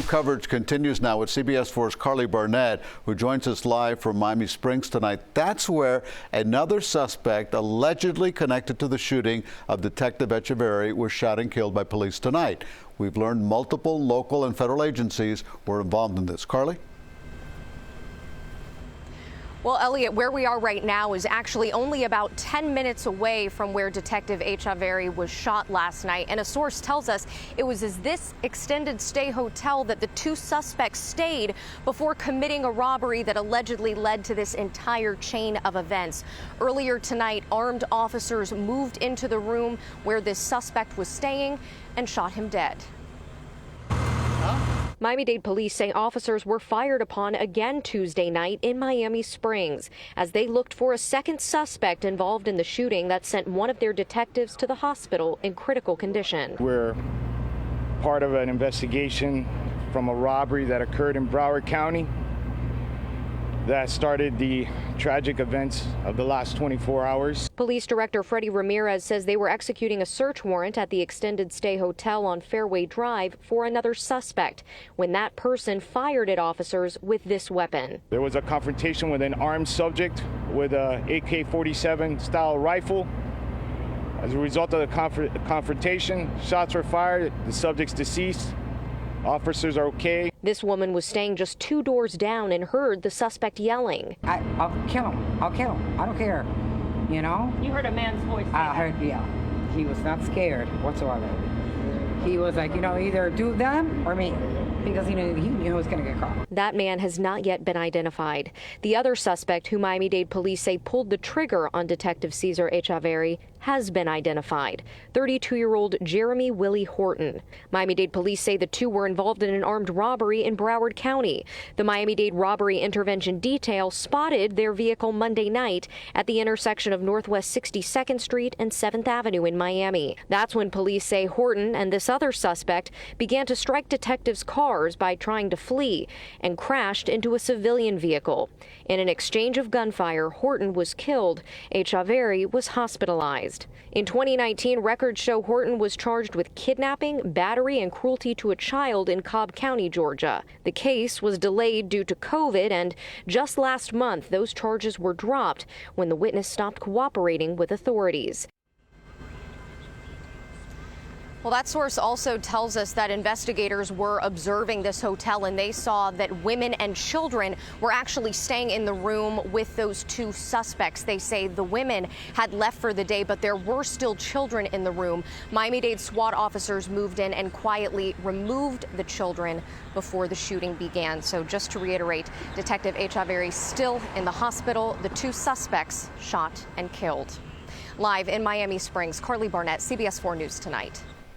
Coverage continues now with CBS 4's Carly Barnett, who joins us live from Miami Springs tonight. That's where another suspect allegedly connected to the shooting of Detective Echeverry was shot and killed by police tonight. We've learned multiple local and federal agencies were involved in this. Carly? Well, Elliot, where we are right now is actually only about 10 minutes away from where Detective Echeverry was shot last night. And a source tells us it was at this extended stay hotel that the two suspects stayed before committing a robbery that allegedly led to this entire chain of events. Earlier tonight, armed officers moved into the room where this suspect was staying and shot him dead. Miami-Dade police say officers were fired upon again Tuesday night in Miami Springs as they looked for a second suspect involved in the shooting that sent one of their detectives to the hospital in critical condition. We're part of an investigation from a robbery that occurred in Broward County that started the tragic events of the last 24 hours. Police Director Freddie Ramirez says they were executing a search warrant at the extended stay hotel on Fairway Drive for another suspect when that person fired at officers with this weapon. There was a confrontation with an armed subject with a AK-47 style rifle. As a result of the confrontation, shots were fired. The subject's deceased. Officers are okay. This woman was staying just 2 doors down and heard the suspect yelling. I'll kill him. I'll kill him. I don't care. You know? You heard a man's voice. I heard, yeah. He was not scared whatsoever. He was like, either do them or me, because he knew he was going to get caught. That man has not yet been identified. The other suspect, who Miami-Dade police say pulled the trigger on Detective Cesar Echeverry, has been identified. 32-year-old Jeremy Willie Horton. Miami-Dade police say the two were involved in an armed robbery in Broward County. The Miami-Dade Robbery Intervention Detail spotted their vehicle Monday night at the intersection of Northwest 62nd Street and 7th Avenue in Miami. That's when police say Horton and this other suspect began to strike detectives' cars by trying to flee and crashed into a civilian vehicle. In an exchange of gunfire, Horton was killed. Echeverry was hospitalized. In 2019, records show Horton was charged with kidnapping, battery, and cruelty to a child in Cobb County, Georgia. The case was delayed due to COVID, and just last month, those charges were dropped when the witness stopped cooperating with authorities. Well, that source also tells us that investigators were observing this hotel and they saw that women and children were actually staying in the room with those two suspects. They say the women had left for the day, but there were still children in the room. Miami-Dade SWAT officers moved in and quietly removed the children before the shooting began. So just to reiterate, Detective Echeverry still in the hospital. The two suspects shot and killed. Live in Miami Springs, Carly Barnett, CBS 4 News Tonight.